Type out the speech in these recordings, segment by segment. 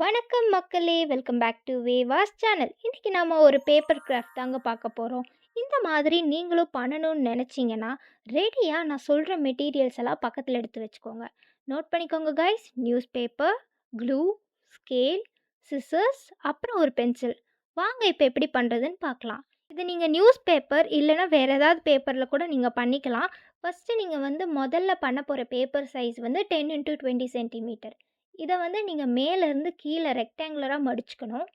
வணக்கம் மக்களே! Welcome back to வேவாஸ் சேனல். இன்னைக்கு நாம ஒரு பேப்பர் கிராஃப்ட் தாங்க பார்க்க போறோம். இந்த மாதிரி நீங்களும் பண்ணணும்னு நெனச்சீங்கன்னா, ரெடியா நான் சொல்ற மெட்டீரியல்ஸ் எல்லாம் பக்கத்துல எடுத்து வச்சுக்கோங்க. நோட் பண்ணிக்கோங்க guys. News paper, glue, scale, scissors அப்புறம் ஒரு பென்சில். வாங்க இப்ப எப்படி பண்றதுன்னு பார்க்கலாம். இது நீங்க நியூஸ் பேப்பர் இல்லைன்னா வேற ஏதாவது பேப்பர்ல கூட நீங்க பண்ணிக்கலாம். ஃபர்ஸ்ட் நீங்க முதல்ல பண்ண போற பேப்பர் சைஸ் 10 x 20 சென்டிமீட்டர். இத நீங்க மேலேருந்து கீழே ரெக்டாங்குலரா மடிச்சுக்கணும்.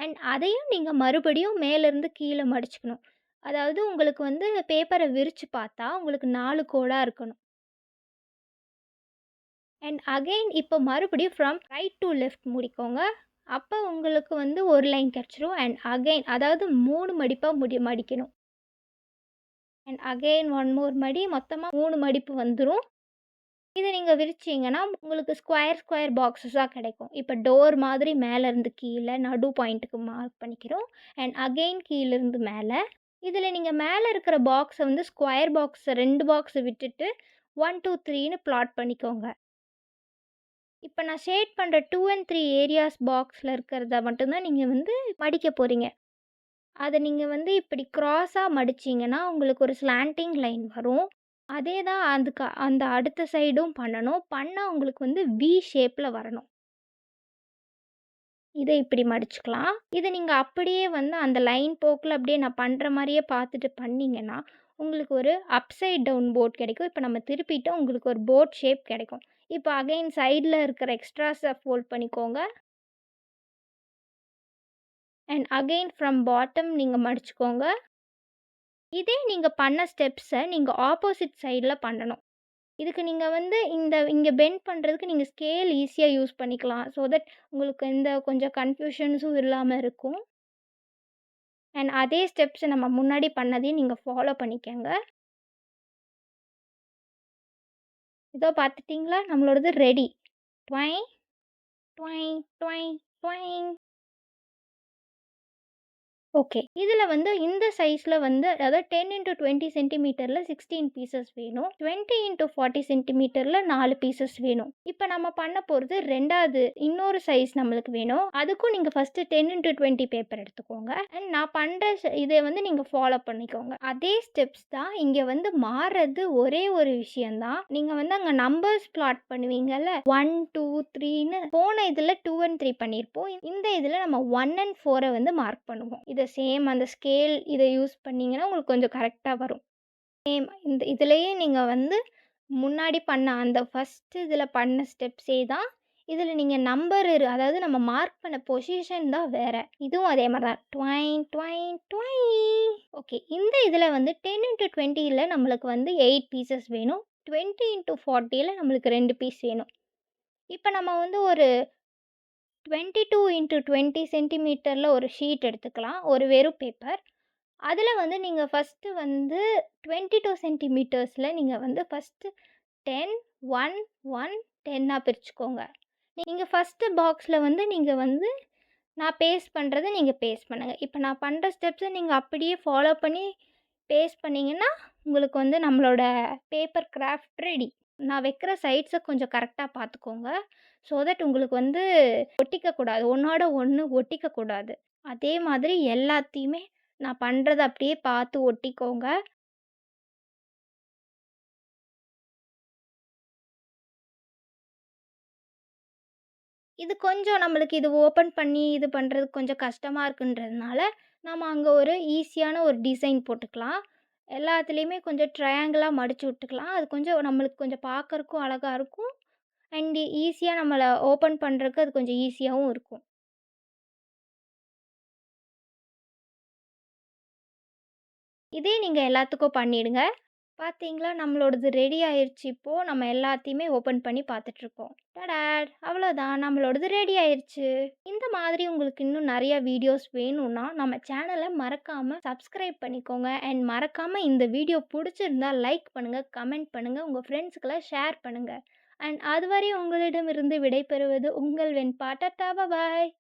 அண்ட் அதையும் நீங்க மறுபடியும் மேலேருந்து கீழே மடிச்சுக்கணும். அதாவது உங்களுக்கு பேப்பரை விரிச்சு பார்த்தா உங்களுக்கு 4 கோடா இருக்கணும். அண்ட் அகைன் இப்போ மறுபடியும் ஃப்ரம் ரைட் டு லெஃப்ட் முடிக்கோங்க. அப்போ உங்களுக்கு ஒரு லைன் கிடச்சிரும். அண்ட் அகைன் அதாவது 3 மடிப்பாக மடிக்கணும். அண்ட் அகைன் ஒன் மோர் மடி, மொத்தமாக 3 மடிப்பு வந்துடும். இதை நீங்கள் விரிச்சிங்கன்னா உங்களுக்கு ஸ்கொயர் பாக்ஸஸாக கிடைக்கும். இப்போ டோர் மாதிரி மேலேருந்து கீழே நடு பாயிண்ட்டுக்கு மார்க் பண்ணிக்கிறோம். அண்ட் அகெயின் கீழேருந்து மேலே இதில் நீங்கள் மேலே இருக்கிற பாக்ஸை ஸ்கொயர் பாக்ஸை 2 பாக்ஸை விட்டுட்டு 1 2 3ன்னு பிளாட் பண்ணிக்கோங்க. இப்போ நான் ஷேட் பண்ணுற 2 and 3 ஏரியாஸ் பாக்ஸில் இருக்கிறத மட்டும்தான் நீங்கள் மடிக்க போகிறீங்க. அதை நீங்கள் இப்படி க்ராஸாக மடிச்சிங்கன்னா உங்களுக்கு ஒரு ஸ்லாண்டிங் லைன் வரும். அதே தான் அந்த அடுத்த சைடும் பண்ணணும். பண்ணால் உங்களுக்கு வி ஷேப்பில் வரணும். இதை இப்படி மடிச்சுக்கலாம். இதை நீங்கள் அப்படியே அந்த லைன் போக்கில் அப்படியே நான் பண்ணுற மாதிரியே பார்த்துட்டு பண்ணிங்கன்னா உங்களுக்கு ஒரு அப்சைட் டவுன் போர்ட் கிடைக்கும். இப்போ நம்ம திருப்பிட்டோம், உங்களுக்கு ஒரு போர்ட் ஷேப் கிடைக்கும். இப்போ அகைன் சைடில் இருக்கிற எக்ஸ்ட்ராஸை ஃபோல்ட் பண்ணிக்கோங்க. அண்ட் அகைன் ஃப்ரம் பாட்டம் நீங்கள் மடிச்சுக்கோங்க. இதே நீங்கள் பண்ண ஸ்டெப்ஸை நீங்கள் ஆப்போசிட் சைடில் பண்ணணும். இதுக்கு நீங்கள் இங்கே பெண்ட் பண்ணுறதுக்கு நீங்கள் ஸ்கேல் ஈஸியாக யூஸ் பண்ணிக்கலாம். ஸோ தட் உங்களுக்கு கொஞ்சம் கன்ஃப்யூஷன்ஸும் இல்லாமல் இருக்கும். அண்ட் அதே ஸ்டெப்ஸை நம்ம முன்னாடி பண்ணதையும் நீங்கள் ஃபாலோ பண்ணிக்கோங்க. இதோ பார்த்துட்டிங்களா, நம்மளோடது ரெடி. ட்வைங் ட்வைங் ட்வைங் ட்வைங். ஓகே. இதில் இந்த சைஸில் அதாவது 10 x 20 சென்டிமீட்டரில் 16 பீசஸ் வேணும். 20 x 40 சென்டிமீட்டரில் 4 பீசஸ் வேணும். இப்போ நம்ம பண்ண போகிறது ரெண்டாவது இன்னொரு சைஸ் நம்மளுக்கு வேணும். அதுக்கும் நீங்கள் ஃபஸ்ட்டு 10 x 20 பேப்பர் எடுத்துக்கோங்க. அண்ட் நான் பண்ணுற இதை நீங்கள் ஃபாலோ பண்ணிக்கோங்க. அதே ஸ்டெப்ஸ் தான் இங்கே மாறுறது. ஒரே ஒரு விஷயந்தான், நீங்கள் அங்கே நம்பர்ஸ் பிளாட் பண்ணுவீங்கல்ல, 1 2 3ன்னு. போன இதில் 2 and 3 பண்ணியிருப்போம். இந்த இதில் நம்ம 1 and 4 மார்க் பண்ணுவோம். இதை சேம் அந்த ஸ்கேல் இதை யூஸ் பண்ணிங்கன்னா உங்களுக்கு கொஞ்சம் கரெக்டாக வரும். சேம் இதுலேயே நீங்கள் முன்னாடி பண்ண அந்த ஃபஸ்ட்டு இதில் பண்ண ஸ்டெப்ஸே தான் இதில் நீங்கள் நம்பர் அதாவது நம்ம மார்க் பண்ண பொசிஷன் தான் வேறு. இதுவும் அதே மாதிரி தான். ட்வைங் ட்வைங் ட்வைங். ஓகே. இந்த இதில் 10 x 20ல் நம்மளுக்கு 8 பீசஸ் வேணும். 20 x 40ல் நம்மளுக்கு 2 பீஸ் வேணும். இப்போ நம்ம ஒரு 22 x 20 சென்டிமீட்டரில் ஒரு ஷீட் எடுத்துக்கலாம், ஒரு வெறும் பேப்பர். அதில் நீங்கள் ஃபஸ்ட்டு 22 சென்டிமீட்டர்ஸில் நீங்கள் ஃபஸ்ட்டு 10 1 1 10ஆக பிரிச்சுக்கோங்க. நீங்கள் ஃபஸ்ட்டு பாக்ஸில் நீங்கள் நான் பேஸ்ட் பண்ணுறதை நீங்கள் பேஸ்ட் பண்ணுங்கள். இப்போ நான் பண்ணுற ஸ்டெப்ஸை நீங்கள் அப்படியே ஃபாலோ பண்ணி பேஸ்ட் பண்ணிங்கன்னா உங்களுக்கு நம்மளோட பேப்பர் கிராஃப்ட் ரெடி. நான் வைக்கிற சைட்ஸை கொஞ்சம் கரெக்டாக பார்த்துக்கோங்க. ஸோ தட் உங்களுக்கு ஒட்டிக்கக்கூடாது, ஒன்றோட ஒன்று ஒட்டிக்கக்கூடாது. அதே மாதிரி எல்லாத்தையுமே நான் பண்ணுறத அப்படியே பார்த்து ஒட்டிக்கோங்க. இது கொஞ்சம் நம்மளுக்கு இது ஓப்பன் பண்ணி இது பண்ணுறதுக்கு கொஞ்சம் கஷ்டமாக இருக்குன்றதுனால நம்ம அங்கே ஒரு ஈஸியான ஒரு டிசைன் போட்டுக்கலாம். எல்லாத்துலேயுமே கொஞ்சம் ட்ரையாங்கிளாக மடித்து விட்டுக்கலாம். அது கொஞ்சம் நம்மளுக்கு கொஞ்சம் பார்க்கறக்கும் அழகாக இருக்கும். அண்ட் ஈஸியாக நம்மளை ஓப்பன் பண்ணுறதுக்கு அது கொஞ்சம் ஈஸியாகவும் இருக்கும். இதே நீங்கள் எல்லாத்துக்கும் பண்ணிவிடுங்க. பார்த்தீங்களா, நம்மளோடது ரெடி ஆயிடுச்சு. இப்போது நம்ம எல்லாத்தையுமே ஓப்பன் பண்ணி பார்த்துட்ருக்கோம். டடாட்! அவ்வளோதான், நம்மளோடது ரெடி ஆயிடுச்சு. இந்த மாதிரி உங்களுக்கு இன்னும் நிறையா வீடியோஸ் வேணும்னா நம்ம சேனலை மறக்காமல் சப்ஸ்கிரைப் பண்ணிக்கோங்க. அண்ட் மறக்காமல் இந்த வீடியோ பிடிச்சிருந்தா லைக் பண்ணுங்கள், கமெண்ட் பண்ணுங்கள், உங்கள் ஃப்ரெண்ட்ஸுக்கெல்லாம் ஷேர் பண்ணுங்கள். அண்ட் அதுவரை உங்களிடமிருந்து விடைபெறுவது உங்கள் வெண்பா. டாடா, பாய்.